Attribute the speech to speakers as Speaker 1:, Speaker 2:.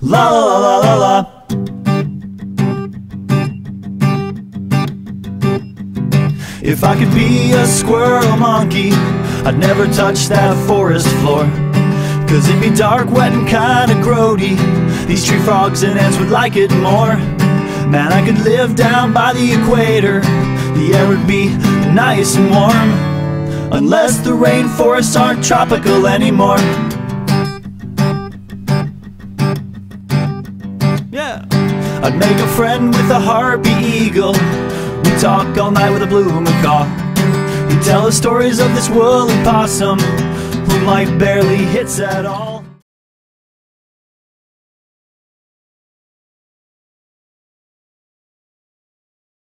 Speaker 1: La la la la la. If I could be a squirrel monkey, I'd never touch that forest floor, 'cause it'd be dark, wet and kinda grody. These tree frogs and ants would like it more. Man, I could live down by the equator. The air would be nice and warm, unless the rainforests aren't tropical anymore. Yeah, I'd make a friend with a harpy eagle. We'd talk all night with a blue macaw. He'd tell us stories of this woolly possum who might barely hits at all.